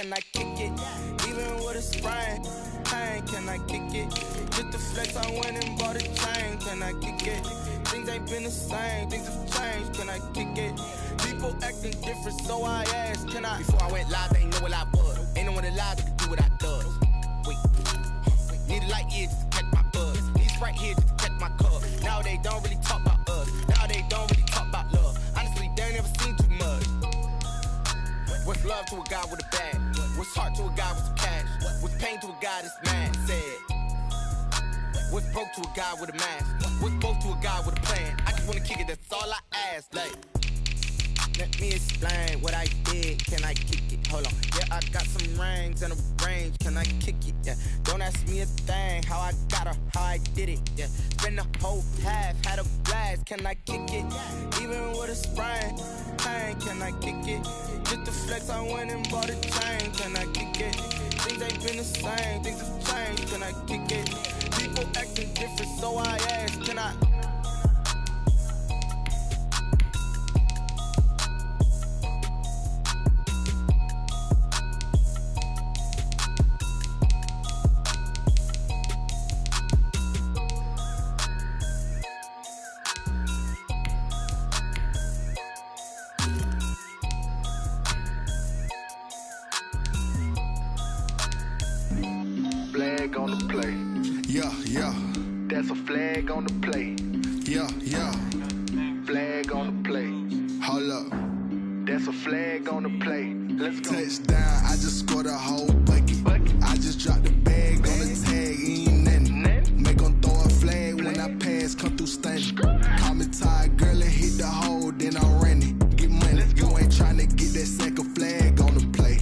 can I kick it? Even with a sprain, pain, can I kick it? Just the flex, I went and bought a chain, can I kick it? Things ain't been the same, things have changed, can I kick it? People acting different, so I asked, can I? Before I went live, they ain't know what I was. Ain't no one alive that could do what I does. Wait, need a light here just to catch my buzz. Need Sprite here just to catch my cup. Now they don't really talk about us. Now they don't really talk about love. Honestly, they ain't never seen too much. What's love to a guy with a bag? What's heart to a guy with some cash? What's pain to a guy that's mad? Said. What's broke to a guy with a mask? What's broke to a guy with a plan? I just wanna kick it, that's all I ask. Like, let me explain what I did. Can I kick it? Hold on. Yeah, I got some rings and a range. Can I kick it? Yeah. Don't ask me a thing. How I got her, how I did it. Yeah. Spend the whole half, had a blast. Can I kick it? Even with a sprain, pain. Can I kick it? Just the flex, I went and bought a chain. Can I kick it? Things ain't been the same. Things have changed. Can I kick it? People acting different, so I ask. Can I? Flag on the play. Yeah, yeah. That's a flag on the play. Yeah, yeah. Flag on the play. Hold up. That's a flag on the play. Let's go. Touchdown, I just scored a whole bucket. I just dropped the bag on the tag, ain't nothing. Make 'em throw a flag when I pass, come through stunning. Call me tired, girl, and hit the hole, then I'm running. Get money, you ain't tryna get that second flag on the play.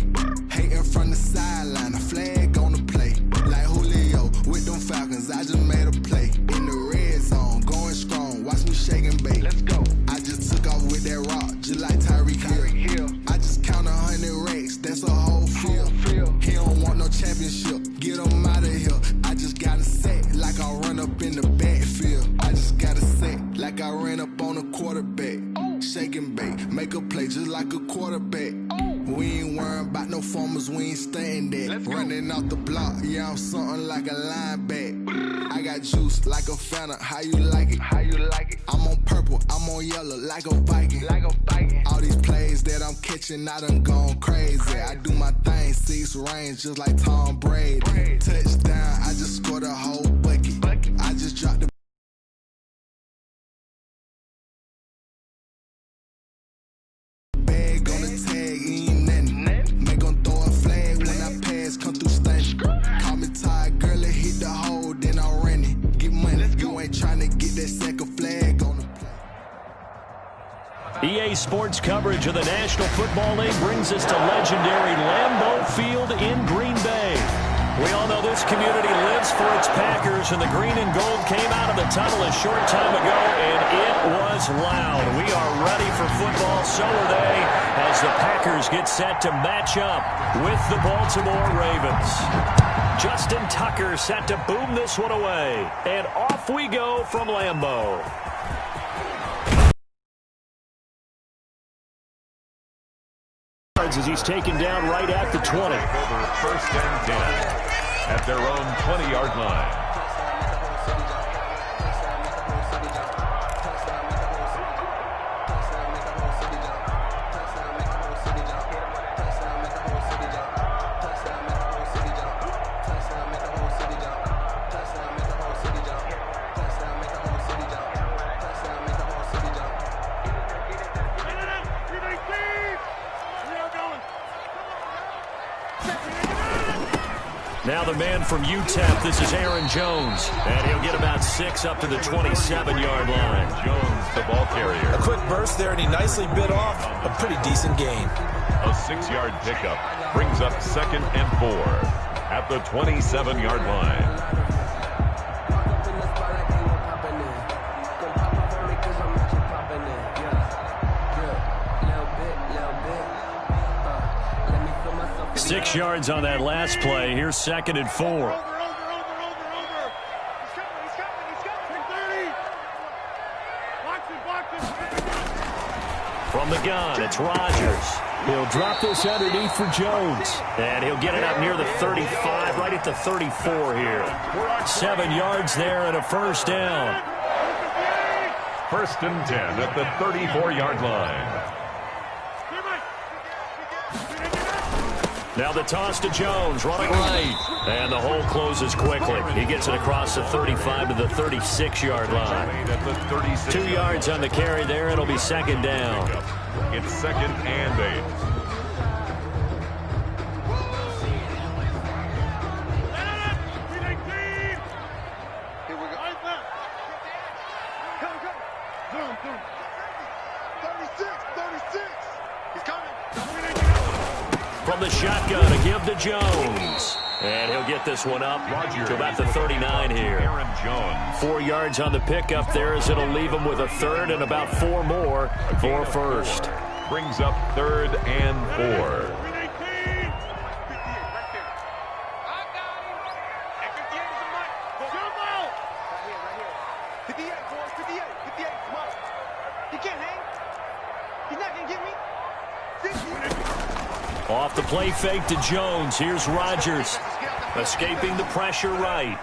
Hating from the sideline, a flag on the play. Like Julio with them Falcons, I just made a play. In the red zone, going strong, watch me shake and bake. Let's go. I just took off with that rock, just like Tyreek Hill. I just count 100 racks, that's a whole field. He don't want no championship, get him out of here. I just got a set, like I run up in the backfield. I just got a set, like I ran up on a quarterback. Shake and bake, make a play just like a quarterback. We ain't worrying about no formers, we ain't staying there. Running off the block, yeah, I'm something like a linebacker. I got juice like a Fanta, how you like it? How you like it? I'm on purple, I'm on yellow, like a Viking. Like a Viking. All these plays that I'm catching, I done gone crazy. I do my thing, 6 range, just like Tom Brady. Touchdown, I just scored a whole bucket. I just dropped the bag on the tag, ain't nothing. Make 'em throw a flag when I pass, come through stunning. Call me tired, girl, and hit the hole, then I'm running. Get money, you ain't tryna get that second flag on the play. EA Sports coverage of the National Football League brings us to legendary Lambeau Field in Green Bay. We all know this community lives for its Packers, and the green and gold came out of the tunnel a short time ago, and it was loud. We are ready for football, so are they, as the Packers get set to match up with the Baltimore Ravens. Justin Tucker set to boom this one away, and off we go from Lambeau. As he's taken down right at the 20. Over first and 10 at their own 20-yard line. Now the man from UTEP, this is Aaron Jones, and he'll get about 6 up to the 27-yard line. Jones, the ball carrier. A quick burst there, and he nicely bit off a pretty decent gain. A 6-yard pickup brings up 2nd and 4 at the 27-yard line. Six yards on that last play. Here's 2nd and 4. From the gun, it's Rodgers. He'll drop this underneath for Jones. And he'll get it up near the 35, right at the 34 here. 7 yards there and a first down. 1st and 10 at the 34-yard line. Now the toss to Jones, running right. And the hole closes quickly. He gets it across the 35 to the 36-yard line. 2 yards on the carry there. It'll be 2nd down. It's 2nd and 8. From the shotgun, a give to Jones. And he'll get this one up to about the 39 here. 4 yards on the pickup there as it'll leave him with a 3rd and about 4 more for 1st. Brings up 3rd and 4. Off the play fake to Jones. Here's Rodgers. Escaping the pressure right.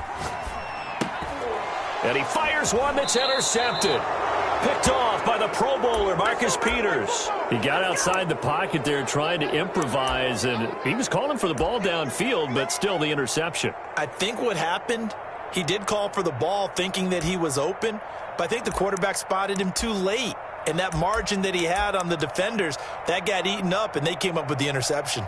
And he fires one that's intercepted. Picked off by the Pro Bowler, Marcus Peters. He got outside the pocket there trying to improvise, and he was calling for the ball downfield, but still the interception. I think what happened, he did call for the ball thinking that he was open, but I think the quarterback spotted him too late. And that margin that he had on the defenders, that got eaten up, and they came up with the interception.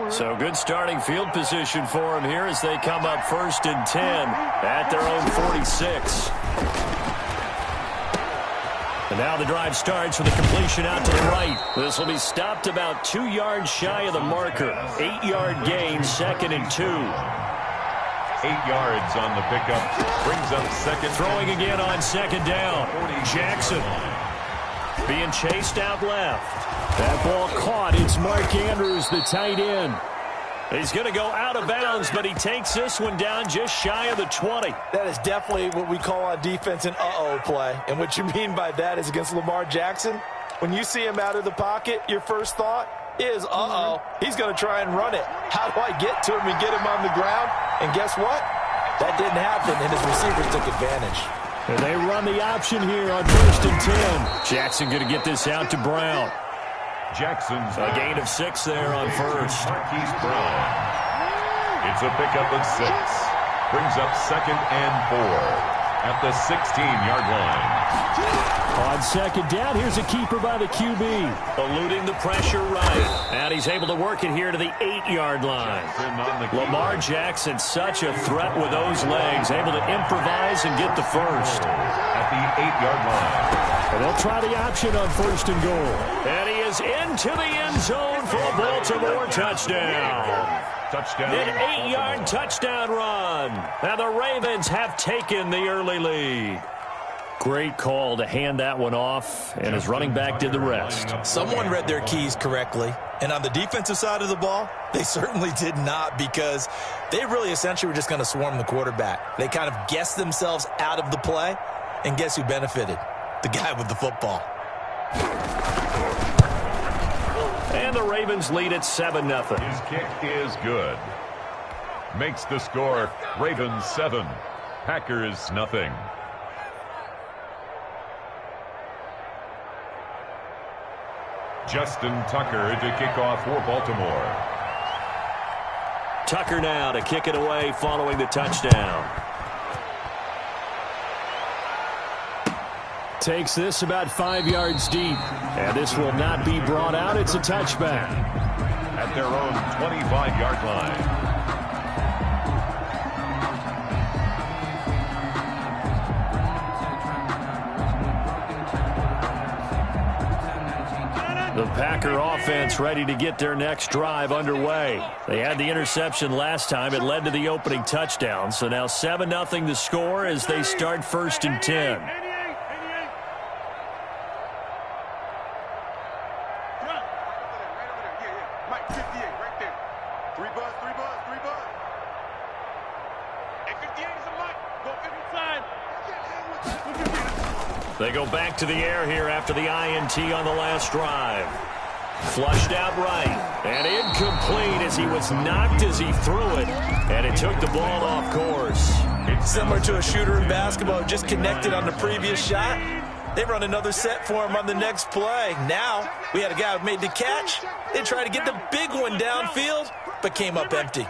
So good starting field position for him here as they come up 1st and 10 at their own 46. And now the drive starts with a completion out to the right. This will be stopped about 2 yards shy of the marker. 8-yard gain, 2nd and 2. 8 yards on the pickup. Brings up 2nd. Throwing again on 2nd down. Jackson being chased out left. That ball caught. It's Mark Andrews, the tight end. He's going to go out of bounds, but he takes this one down just shy of the 20. That is definitely what we call on defense an uh-oh play. And what you mean by that is against Lamar Jackson, when you see him out of the pocket, your first thought is, uh-oh, he's going to try and run it. How do I get to him and get him on the ground? And guess what? That didn't happen, and his receivers took advantage. And they run the option here on 1st and 10. Jackson going to get this out to Brown. Jackson's a gain of 6 there on 1st. Marquise Brown. It's a pickup of 6. Brings up 2nd and 4 at the 16-yard line. On 2nd down, here's a keeper by the QB. Eluding the pressure right. And he's able to work it here to the 8-yard line. Lamar Jackson, such a threat with those legs. Able to improvise and get the first. At the 8-yard line. And they'll try the option on 1st and goal. And he is into the end zone for a Baltimore touchdown. Touchdown. An 8-yard touchdown run. And the Ravens have taken the early lead. Great call to hand that one off, and his running back did the rest. Someone read their keys correctly, and on the defensive side of the ball, they certainly did not, because they really essentially were just going to swarm the quarterback. They kind of guessed themselves out of the play, and guess who benefited? The guy with the football. And the Ravens lead at 7-0. His kick is good. Makes the score Ravens 7, Packers nothing. Justin Tucker to kick off for Baltimore. Tucker now to kick it away following the touchdown. Takes this about 5 yards deep. And this will not be brought out. It's a touchback. At their own 25-yard line. The Packer offense ready to get their next drive underway. They had the interception last time. It led to the opening touchdown. So now 7-0 the score as they start 1st and 10. They go back to the air here after the INT on the last drive. Flushed out right. And incomplete as he was knocked as he threw it. And it took the ball off course. It's similar to a shooter in basketball who just connected on the previous shot. They run another set for him on the next play. Now, we had a guy who made the catch. They tried to get the big one downfield, but came up empty.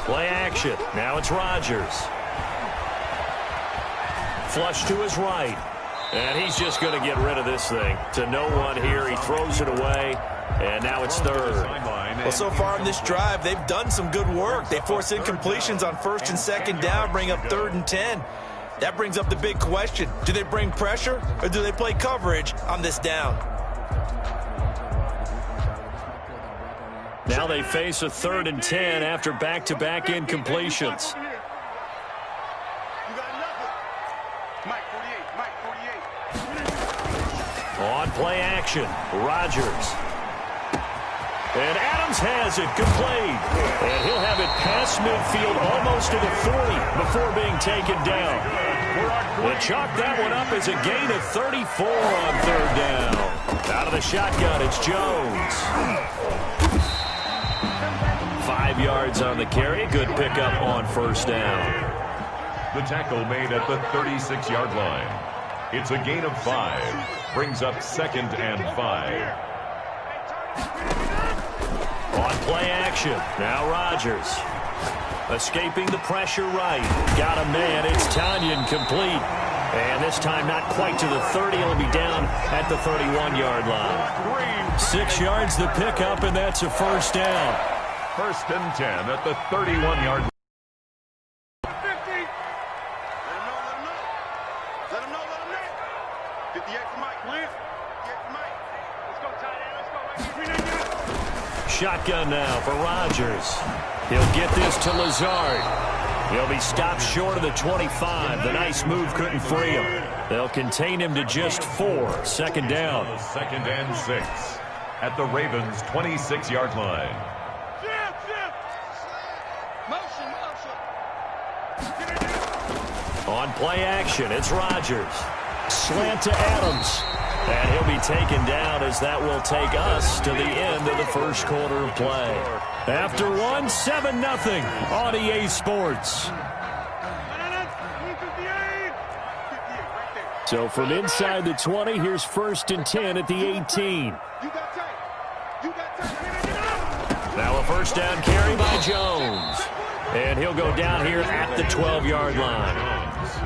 Play action. Now it's Rodgers. Flush to his right. And he's just going to get rid of this thing. To no one here. He throws it away. And now it's 3rd. Well, so far in this drive, they've done some good work. They force incompletions on 1st and 2nd down, bring up 3rd and 10. That brings up the big question. Do they bring pressure or do they play coverage on this down? Now they face a 3rd and 10 after back-to-back incompletions. On play action, Rodgers. And Adams has it complete. And he'll have it past midfield almost to the 40 before being taken down. They chalk that one up as a gain of 34 on 3rd down. Out of the shotgun, it's Jones. 5 yards on the carry. Good pickup on 1st down. The tackle made at the 36-yard line. It's a gain of 5. Brings up 2nd and 5. On play action. Now Rodgers. Escaping the pressure right. Got a man. It's Tanyan complete. And this time not quite to the 30. He'll be down at the 31-yard line. 6 yards the pickup, and that's a 1st down. 1st and 10 at the 31-yard line. Shotgun now for Rodgers. He'll get this to Lazard. He'll be stopped short of the 25. The nice move couldn't free him. They'll contain him to just 4. 2nd down. 2nd and 6 at the Ravens' 26-yard line. On play action, it's Rodgers. Slant to Adams. And he'll be taken down as that will take us to the end of the 1st quarter of play. After 7-0 on EA Sports. So from inside the 20, here's 1st and 10 at the 18. Now a 1st down carry by Jones. And he'll go down here at the 12-yard line.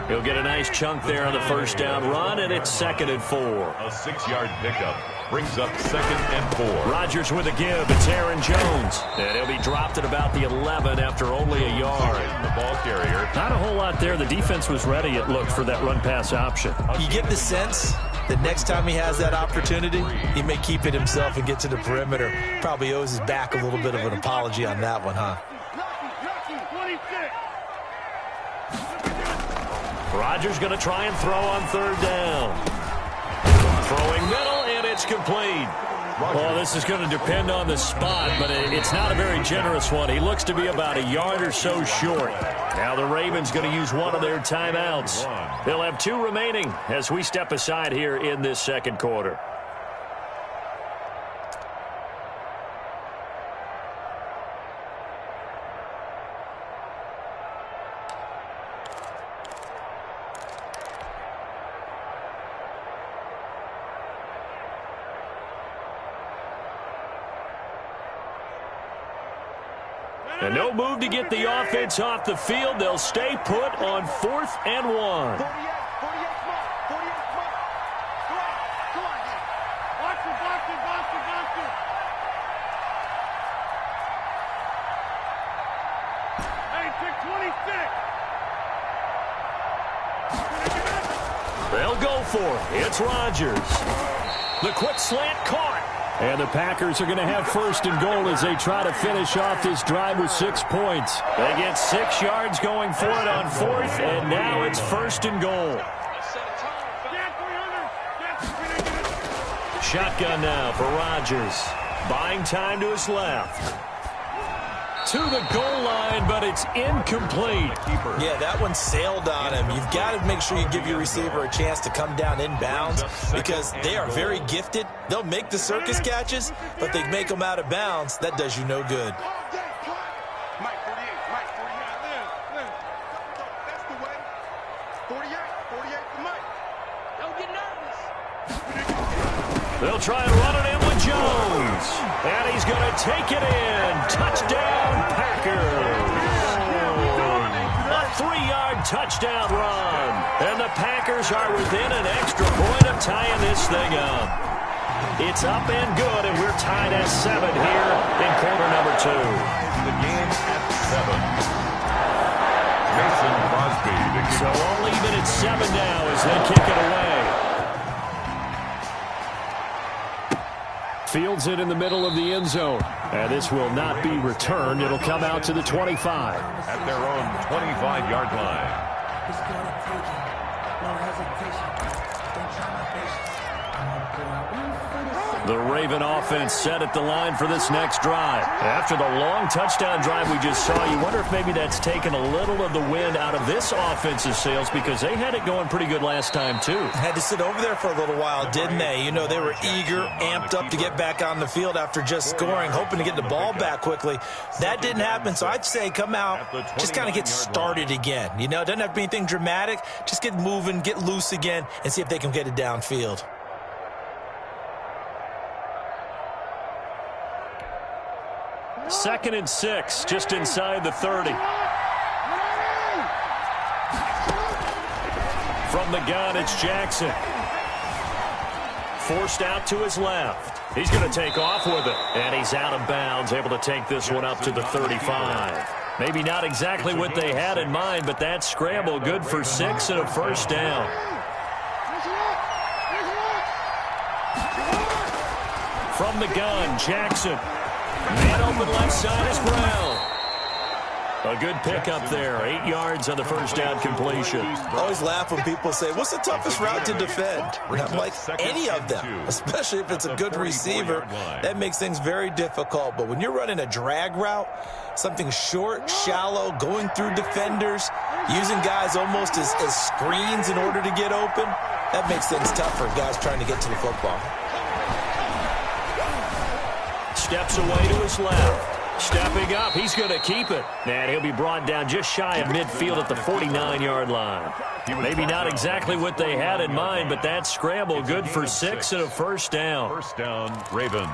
He'll get a nice chunk there on the 1st down run, and it's 2nd and 4. A 6-yard pickup brings up 2nd and 4. Rodgers with a give. It's Aaron Jones. And he'll be dropped at about the 11 after only a yard. The ball carrier. Not a whole lot there. The defense was ready, it looked, for that run-pass option. You get the sense that next time he has that opportunity, he may keep it himself and get to the perimeter. Probably owes his back a little bit of an apology on that one, huh? Rodgers going to try and throw on 3rd down. Throwing middle, and it's complete. Well, this is going to depend on the spot, but it's not a very generous one. He looks to be about a yard or so short. Now the Ravens going to use one of their timeouts. They'll have 2 remaining as we step aside here in this 2nd quarter. And no move to get the offense off the field. They'll stay put on 4th and 1. They'll go for it. It's Rodgers. The quick slant caught. And the Packers are going to have first and goal as they try to finish off this drive with 6 points. They get 6 yards going for it on fourth, and now it's first and goal. Shotgun now for Rodgers. Buying time to his left. To the goal line, but it's incomplete. Yeah, that one sailed on him. You've got to make sure you give your receiver a chance to come down inbounds because they are very gifted. They'll make the circus catches, but they make them out of bounds. That does you no good. They'll try and run it in with Jones. And he's going to take it in. Touchdown, Packers. A 3-yard touchdown run. And the Packers are within an extra point of tying this thing up. It's up and good, and we're tied at 7 here in quarter number 2. The game at 7. Mason Crosby. So only even at 7 now as they kick it away. Fields it in the middle of the end zone. And this will not be returned. It'll come out to the 25. At their own 25-yard line. It's gonna take it. No hesitation. Don't try my patience. The Raven offense set at the line for this next drive. After the long touchdown drive we just saw, you wonder if maybe that's taken a little of the wind out of this offensive sails because they had it going pretty good last time, too. Had to sit over there for a little while, didn't they? You know, they were eager, amped up to get back on the field after just scoring, hoping to get the ball back quickly. That didn't happen, so I'd say come out, just kind of get started again. You know, it doesn't have to be anything dramatic. Just get moving, get loose again, and see if they can get it downfield. Second and 6, just inside the 30. From the gun, it's Jackson. Forced out to his left. He's going to take off with it. And he's out of bounds, able to take this one up to the 35. Maybe not exactly what they had in mind, but that scramble good for 6 and a first down. From the gun, Jackson. Man open left side is Brown. A good pickup there. 8 yards on the first down completion. I always laugh when people say, what's the toughest route to defend? And I'm like, any of them, especially if it's a good receiver. That makes things very difficult. But when you're running a drag route, something short, shallow, going through defenders, using guys almost as screens in order to get open, that makes things tough for guys trying to get to the football. Steps away to his left. Stepping up, he's going to keep it. And he'll be brought down just shy of midfield at the 49-yard line. Maybe not exactly what they had in mind, but that scramble good for 6 and a first down. First down, Ravens.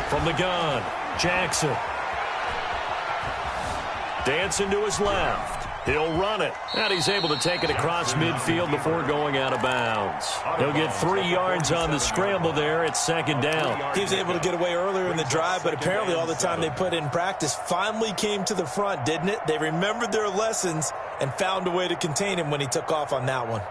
From the gun, Jackson. Dancing to his left. He'll run it. And he's able to take it across midfield before going out of bounds. He'll get 3 yards on the scramble there at second down. He was able to get away earlier in the drive, but apparently all the time they put in practice finally came to the front, didn't it? They remembered their lessons and found a way to contain him when he took off on that one.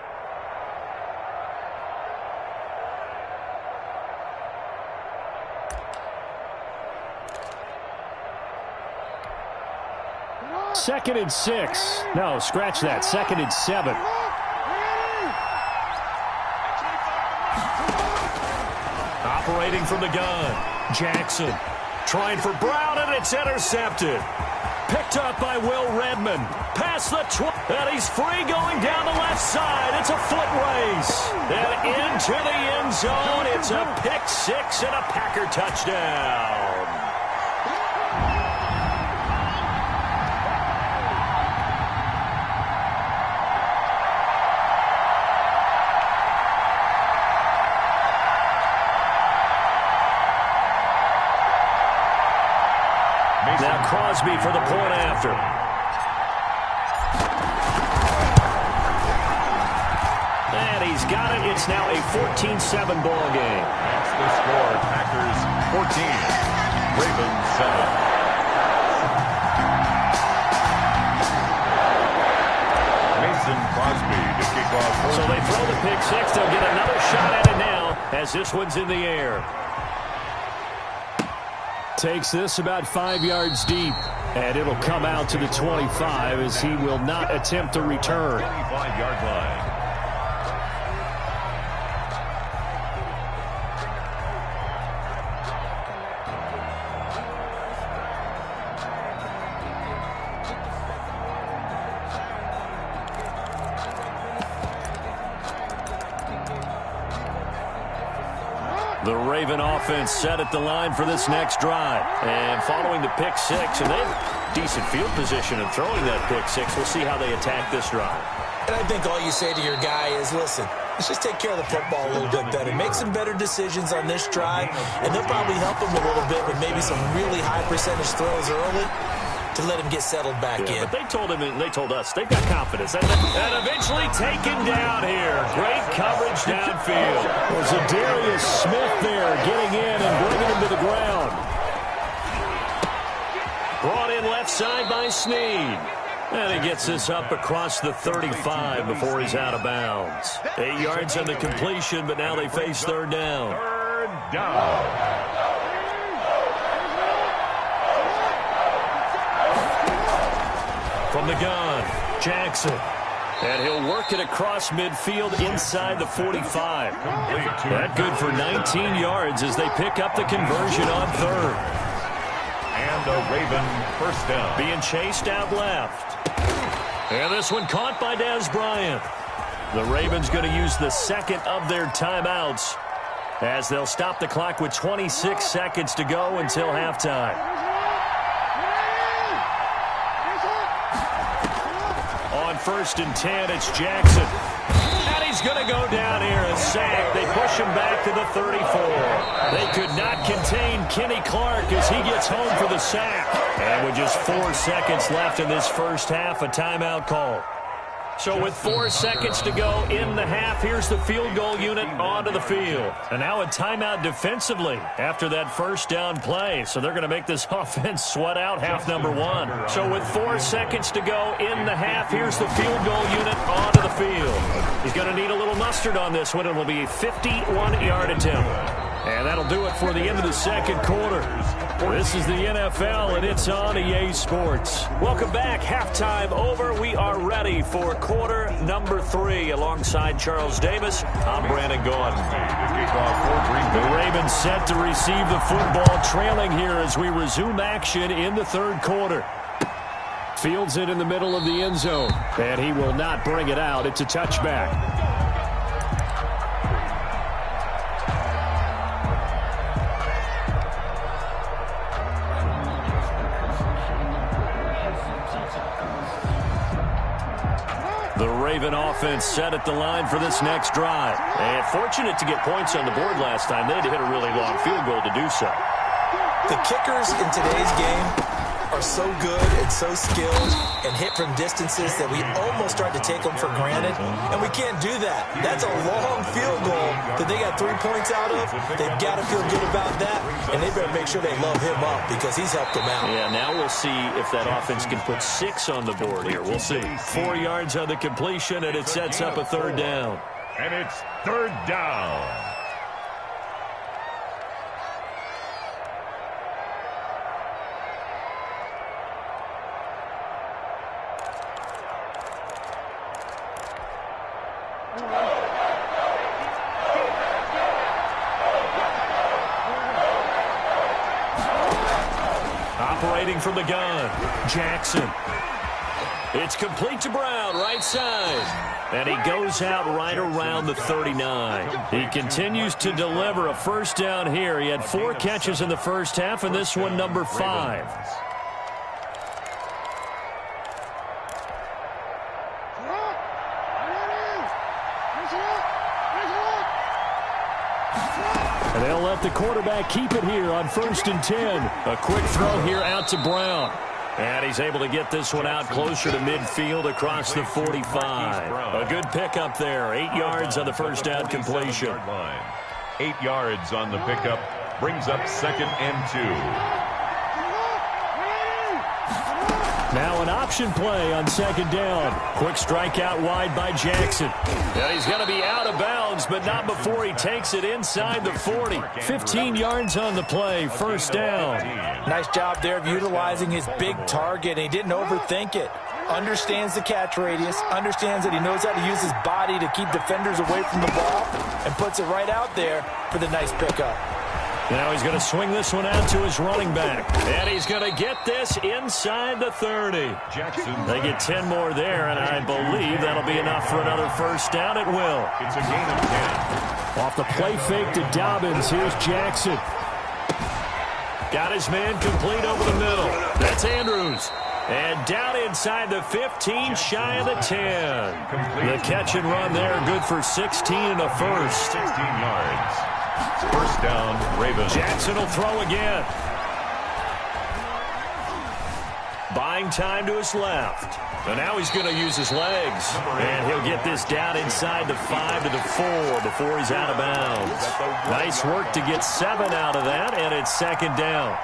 Second and 6. No, scratch that. Second and 7. Operating from the gun. Jackson trying for Brown, and it's intercepted. Picked up by Will Redmond. Past the 20, and he's free going down the left side. It's a foot race. And into the end zone. It's a pick 6 and a Packer touchdown. Now Crosby for the point after. got it. It's now a 14-7 ball game. That's the score. Packers 14, Ravens 7. Crosby to kick off. So they throw the pick six. They'll get another shot at it now as this one's in the air. Takes this about 5 yards deep, and it'll come out to the 25 as he will not attempt to return. 25-yard line. The Raven offense set at the line for this next drive. And following the pick six, and they have decent field position in throwing that pick six. We'll see how they attack this drive. And I think all you say to your guy is, listen, let's just take care of the football a little bit better. Make some better decisions on this drive, and they'll probably help him a little bit with maybe some really high percentage throws early to let him get settled back in. But they told him, and they told us, they've got confidence. And eventually taken down here. Great coverage downfield. There's a Darius Smith there getting in and bringing him to the ground. Brought in left side by Snead. And he gets this up across the 35 before he's out of bounds. 8 yards on the completion, but now they face third down. Third down. From the gun, Jackson. And he'll work it across midfield inside the 45. That good for 19 yards as they pick up the conversion on third. And a Raven first down. Being chased out left. And this one caught by Dez Bryant. The Ravens going to use the second of their timeouts as they'll stop the clock with 26 seconds to go until halftime. On 1st and 10, it's Jackson. And he's going to go down here and sack. They push him back to the 34. They could not contain Kenny Clark as he gets home for the sack. And with just 4 seconds left in this first half, a timeout call. So with 4 seconds to go in the half, here's the field goal unit onto the field. And now a timeout defensively after that first down play. So they're going to make this offense sweat out half number one. So with 4 seconds to go in the half, here's the field goal unit onto the field. He's going to need a little mustard on this one. It'll be a 51-yard attempt. And that'll do it for the end of the second quarter. This is the NFL, and it's on EA Sports. Welcome back. Halftime over. We are ready for quarter number 3. Alongside Charles Davis, I'm Brandon Gaudin. The Ravens set to receive the football, trailing here as we resume action in the third quarter. Fields it in the middle of the end zone, and he will not bring it out. It's a touchback. The Raven offense set at the line for this next drive. And fortunate to get points on the board last time. They had to hit a really long field goal to do so. The kickers in today's game are so good and so skilled and hit from distances that we almost start to take them for granted. And we can't do that. That's a long field goal that they got 3 points out of. They've got to feel good about that. And they better make sure they love him up because he's helped them out. Yeah, now we'll see if that offense can put 6 on the board here. We'll see. 4 yards on the completion, and it sets up a third down. And it's third down. Operating from the gun, Jackson. It's complete to Brown, right side. And he goes out right around the 39. He continues to deliver a first down here. He had 4 catches in the first half, and this one number 5. And they'll let the quarterback keep it here on 1st and 10. A quick throw here out to Brown. And he's able to get this one out closer to midfield across the 45. A good pickup there. 8 yards on the first down completion. 8 yards on the pickup. Brings up 2nd and 2. Now an option play on 2nd down. Quick strike out wide by Jackson. And he's going to be out of bounds, but not before he takes it inside the 40. 15 yards on the play, 1st down. Nice job there of utilizing his big target. He didn't overthink it. Understands the catch radius, understands that he knows how to use his body to keep defenders away from the ball, and puts it right out there for the nice pickup. Now he's going to swing this one out to his running back. And he's going to get this inside the 30. Jackson. They get 10 more there, and I believe that'll be enough for another 1st down. It will. It's a gain of 10. Off the play fake to Dobbins, here's Jackson. Got his man complete over the middle. That's Andrews. And down inside the 15, shy of the 10. The catch and run there, good for 16 and a first. 16 yards. 1st down, Ravens. Jackson will throw again. Buying time to his left. And now he's going to use his legs. And he'll get this down inside the 5 to the 4 before he's out of bounds. Nice work to get 7 out of that, and it's 2nd down.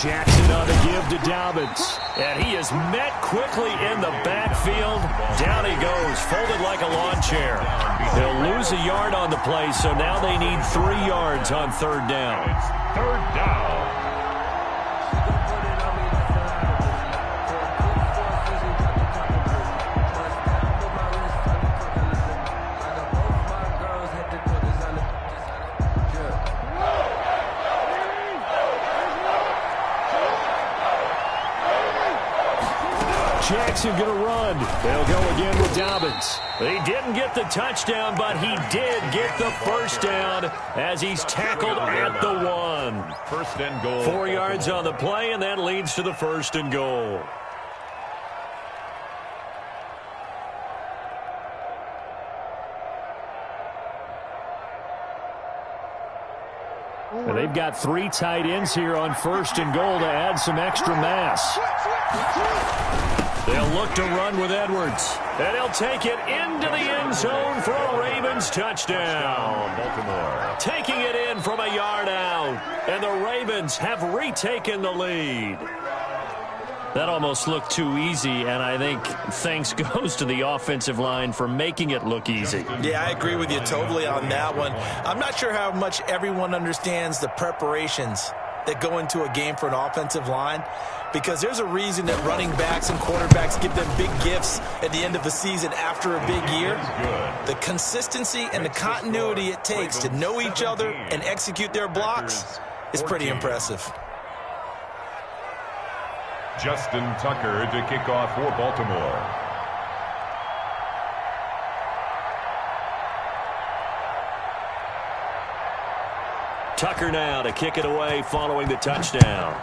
Jackson on the give to Dobbins. And he is met quickly in the backfield. Down he goes, folded like a lawn chair. They'll lose a yard on the play, so now they need 3 yards on 3rd down. It's 3rd down. Jackson going to run. They'll go again with Dobbins. He didn't get the touchdown, but he did get the 1st down as he's tackled at the 1. 1st and goal. 4 yards on the play, and that leads to the 1st and goal. And they've got 3 tight ends here on 1st and goal to add some extra mass. They'll look to run with Edwards. And he'll take it into the end zone for a Ravens touchdown. Baltimore. Taking it in from a yard out. And the Ravens have retaken the lead. That almost looked too easy, and I think thanks goes to the offensive line for making it look easy. Yeah, I agree with you totally on that one. I'm not sure how much everyone understands the preparations that go into a game for an offensive line, because there's a reason that running backs and quarterbacks give them big gifts at the end of the season after a big year. The consistency and the continuity it takes to know each other and execute their blocks is pretty impressive. Justin Tucker to kick off for Baltimore. Tucker now to kick it away following the touchdown.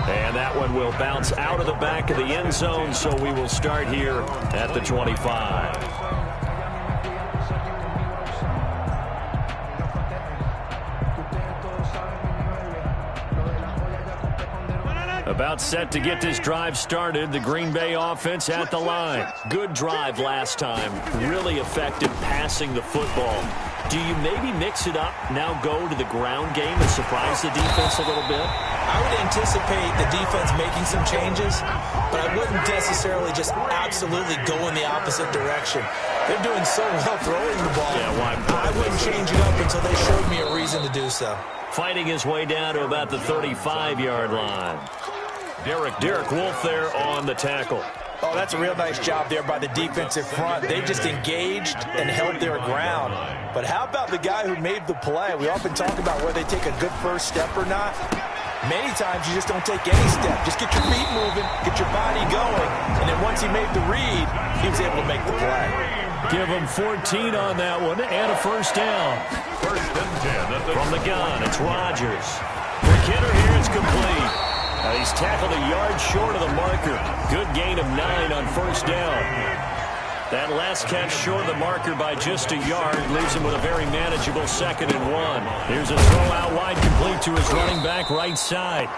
And that one will bounce out of the back of the end zone, so we will start here at the 25. About set to get this drive started. The Green Bay offense at the line. Good drive last time. Really effective passing the football. Do you maybe mix it up, now go to the ground game and surprise the defense a little bit? I would anticipate the defense making some changes, but I wouldn't necessarily just absolutely go in the opposite direction. They're doing so well throwing the ball. Yeah, I wouldn't change it up until they showed me a reason to do so. Fighting his way down to about the 35-yard line. Derek Wolfe there on the tackle. Oh, that's a real nice job there by the defensive front. They just engaged and held their ground. But how about the guy who made the play? We often talk about whether they take a good first step or not. Many times you just don't take any step. Just get your feet moving, get your body going. And then once he made the read, he was able to make the play. Give him 14 on that one and a first down. 1st and 10 from the gun. It's Rodgers. The kidder here is complete. He's tackled a yard short of the marker. Good gain of 9 on first down. That last catch short of the marker by just a yard leaves him with a very manageable 2nd and 1. Here's a throw out wide complete to his running back right side.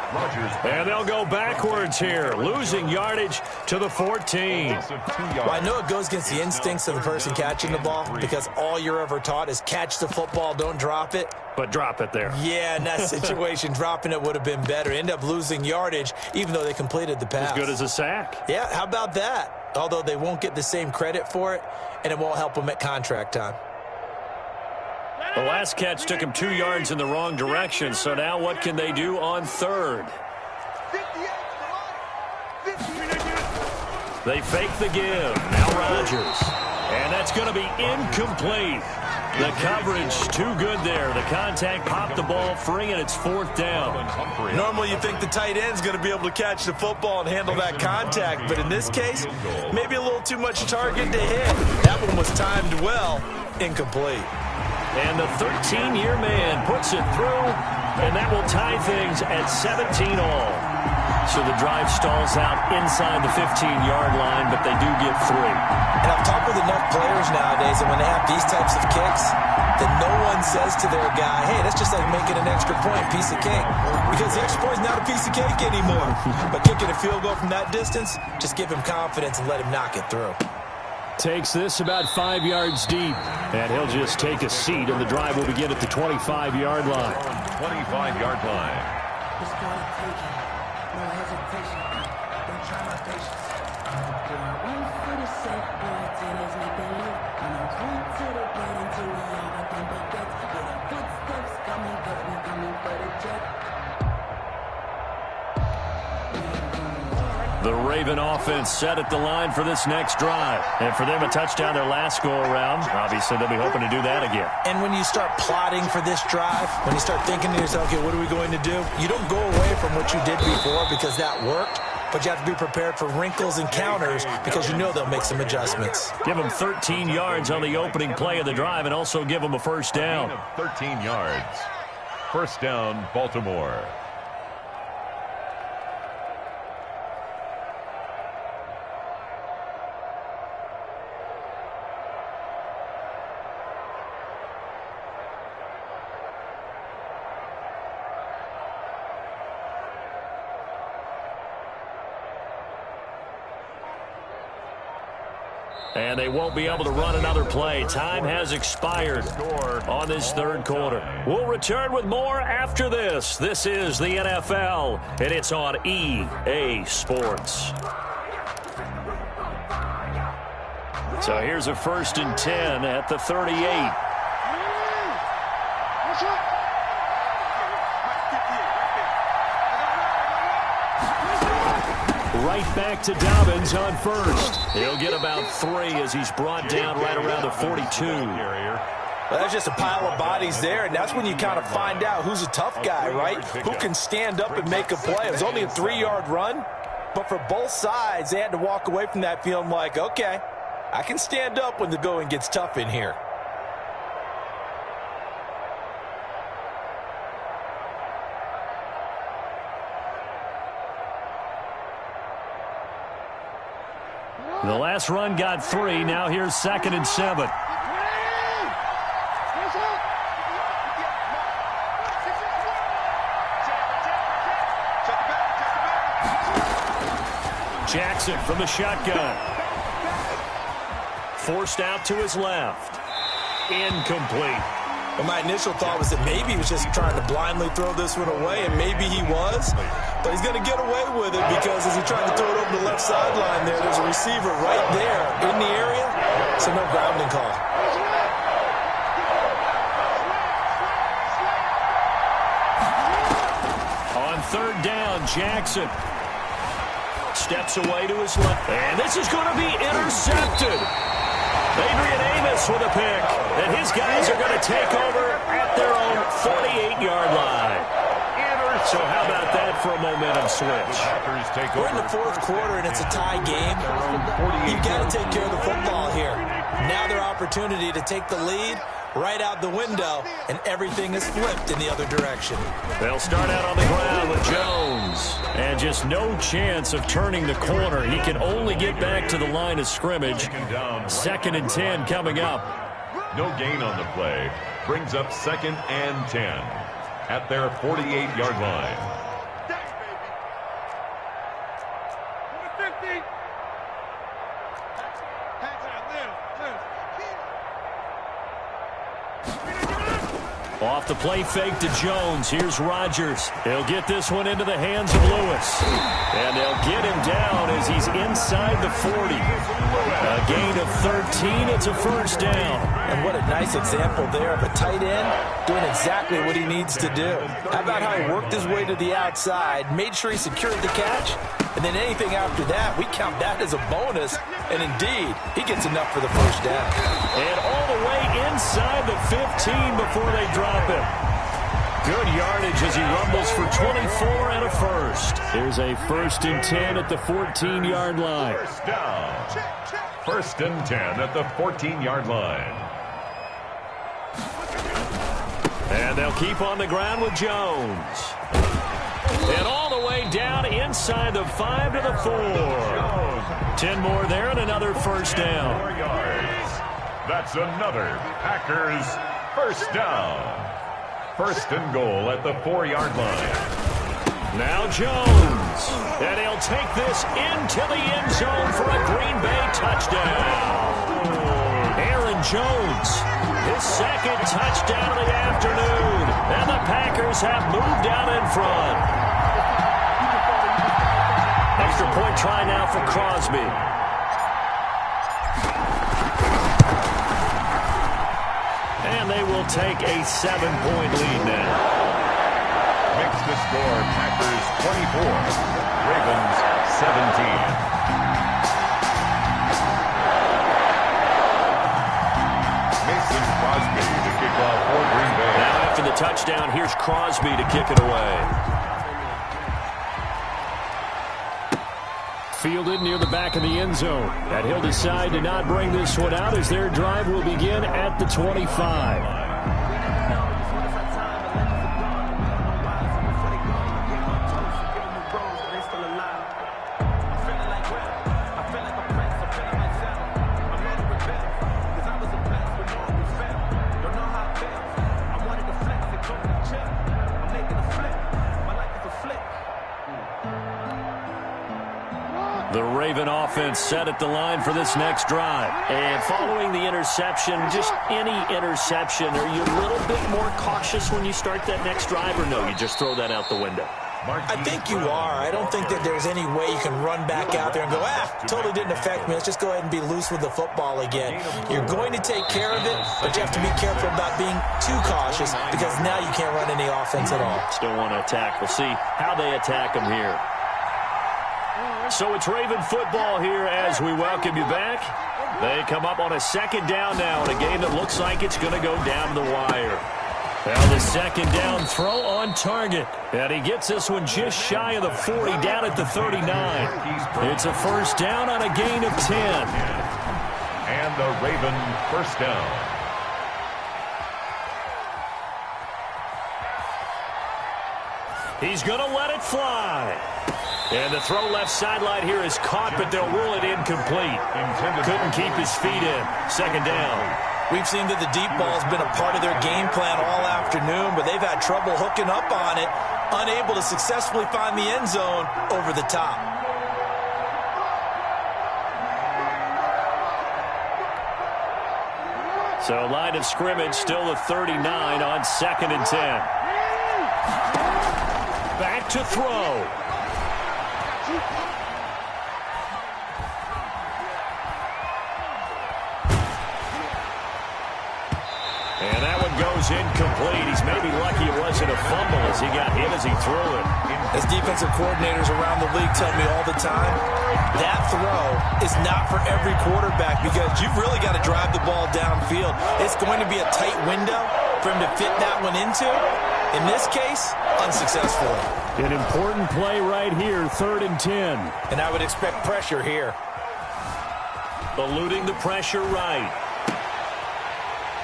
And they'll go backwards here, losing yardage to the 14. Well, I know it goes against the instincts of the person catching the ball because all you're ever taught is catch the football, don't drop it. But drop it there. Yeah, in that situation, dropping it would have been better. End up losing yardage, even though they completed the pass. As good as a sack. Yeah, how about that? Although they won't get the same credit for it, and it won't help them at contract time. The last catch took him 2 yards in the wrong direction, so now what can they do on 3rd? They fake the give. Now Rodgers. And that's going to be incomplete. The coverage too good there. The contact popped the ball free, and it's 4th down. Normally you think the tight end's going to be able to catch the football and handle that contact, but in this case, maybe a little too much target to hit. That one was timed well. Incomplete. And the 13-year man puts it through, and that will tie things at 17 all. So the drive stalls out inside the 15-yard line, but they do get 3. And I've talked with enough players nowadays that when they have these types of kicks, that no one says to their guy, hey, that's just like making an extra point, piece of cake. Because the extra point is not a piece of cake anymore. But kicking a field goal from that distance, just give him confidence and let him knock it through. Takes this about 5 yards deep, and he'll just take a seat, and the drive will begin at the 25-yard line. 25-yard line. It's called taking. No hesitation. Don't try my patience. One for the sake, boy, tennis make them live. And I'm clean to the plate until we all nothing but gets. Yeah, the footsteps coming, cause we coming for the jet. The Raven offense set at the line for this next drive. And for them, a touchdown their last go-around. Obviously, they'll be hoping to do that again. And when you start plotting for this drive, when you start thinking to yourself, okay, what are we going to do? You don't go away from what you did before because that worked, but you have to be prepared for wrinkles and counters because you know they'll make some adjustments. Give them 13 yards on the opening play of the drive and also give them a first down. 13 yards. First down, Baltimore. And they won't be able to run another play. Time has expired on this 3rd quarter. We'll return with more after this. This is the NFL, and it's on EA Sports. So here's a 1st and 10 at the 38. Right back to Dobbins on 1st. He'll get about 3 as he's brought down right around the 42. Well, there's just a pile of bodies there, and that's when you kind of find out who's a tough guy, right? Who can stand up and make a play. It was only a 3-yard run, but for both sides, they had to walk away from that feeling like, okay, I can stand up when the going gets tough in here. The last run got 3. Now here's 2nd and 7. Jackson from the shotgun. Forced out to his left. Incomplete. Well, my initial thought was that maybe he was just trying to blindly throw this one away, and maybe he was. But he's going to get away with it because as he tried to throw it over the left sideline there, there's a receiver right there in the area, so no grounding call. On 3rd down, Jackson steps away to his left. And this is going to be intercepted. Adrian Amos with a pick. And his guys are going to take over at their own 48-yard line. So how about that for a momentum switch? We're in the 4th quarter, and it's a tie game. You've got to take care of the football here. Now their opportunity to take the lead right out the window, and everything is flipped in the other direction. They'll start out on the ground with Jones. And just no chance of turning the corner. He can only get back to the line of scrimmage. 2nd and 10 coming up. No gain on the play. Brings up 2nd and 10 at their 48-yard line. Off the play fake to Jones. Here's Rodgers. He'll get this one into the hands of Lewis. And they'll get him down as he's inside the 40. A gain of 13. It's a first down. And what a nice example there of a tight end doing exactly what he needs to do. How about how he worked his way to the outside, made sure he secured the catch, and then anything after that, we count that as a bonus. And indeed, he gets enough for the first down. And all the way inside the 15 before they drop him. Good yardage as he rumbles for 24 and a first. Here's a 1st and 10 at the 14-yard line. First down. 1st and 10 at the 14-yard line. And they'll keep on the ground with Jones. And all the way down inside the 5 to the 4. 10 more there and another first down. 4 yards. That's another Packers first down. 1st and goal at the 4-yard line. Now Jones. And he'll take this into the end zone for a Green Bay touchdown. Aaron Jones, his 2nd touchdown of the afternoon. And the Packers have moved out in front. Extra point try now for Crosby. And they will take a 7-point lead now. Makes the score Packers 24, Ravens 17. Mason Crosby to kick off for Green Bay. Now after the touchdown, here's Crosby to kick it away. Fielded near the back of the end zone. And he'll decide to not bring this one out as their drive will begin at the 25. The Raven offense set at the line for this next drive. And following the interception, just any interception, are you a little bit more cautious when you start that next drive, or no, you just throw that out the window? I think you are. I don't think that there's any way you can run back out there and go, totally didn't affect me. Let's just go ahead and be loose with the football again. You're going to take care of it, but you have to be careful about being too cautious because now you can't run any offense at all. Still want to attack. We'll see how they attack them here. So it's Raven football here as we welcome you back. They come up on a 2nd down now in a game that looks like it's going to go down the wire. Well, the 2nd down throw on target. And he gets this one just shy of the 40, down at the 39. It's a first down on a gain of 10. And the Raven first down. He's going to let it fly. And the throw left sideline here is caught, but they'll rule it incomplete. Couldn't keep his feet in. 2nd down. We've seen that the deep ball has been a part of their game plan all afternoon, but they've had trouble hooking up on it, unable to successfully find the end zone over the top. So line of scrimmage still the 39 on 2nd and 10. Back to throw. And that one goes incomplete. He's maybe lucky it wasn't a fumble as he got hit as he threw it. As defensive coordinators around the league tell me all the time, that throw is not for every quarterback because you've really got to drive the ball downfield. It's going to be a tight window for him to fit that one into. In this case, unsuccessfully. An important play right here, 3rd and 10. And I would expect pressure here. Eluding the pressure right.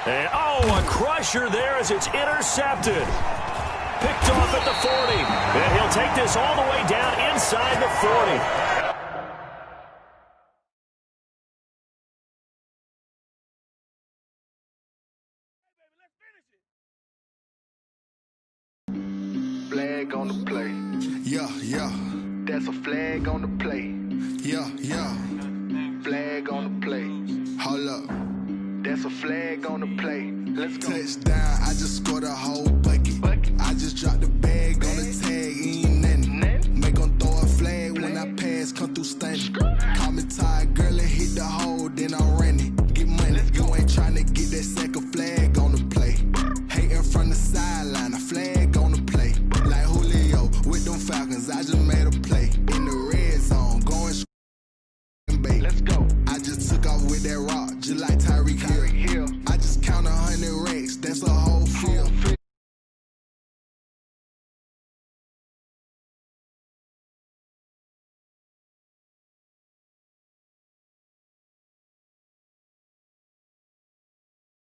And, a crusher there as it's intercepted. Picked off at the 40. And he'll take this all the way down inside the 40. Flag on the play. Yeah, yeah. That's a flag on the play. Yeah, yeah. Flag on the play. Hold up. That's a flag on the play. Let's go. Touchdown, I just scored a whole bucket. I just dropped the bag on the tag, ain't nothing. Make 'em throw a flag when I pass, come through stunning. Call me tired, girl, and hit the hole, then I'm running. Get money, you ain't tryna get that second flag on the play. Hating from the sideline, a flag on the play. Like Julio with them Falcons, I just made a play.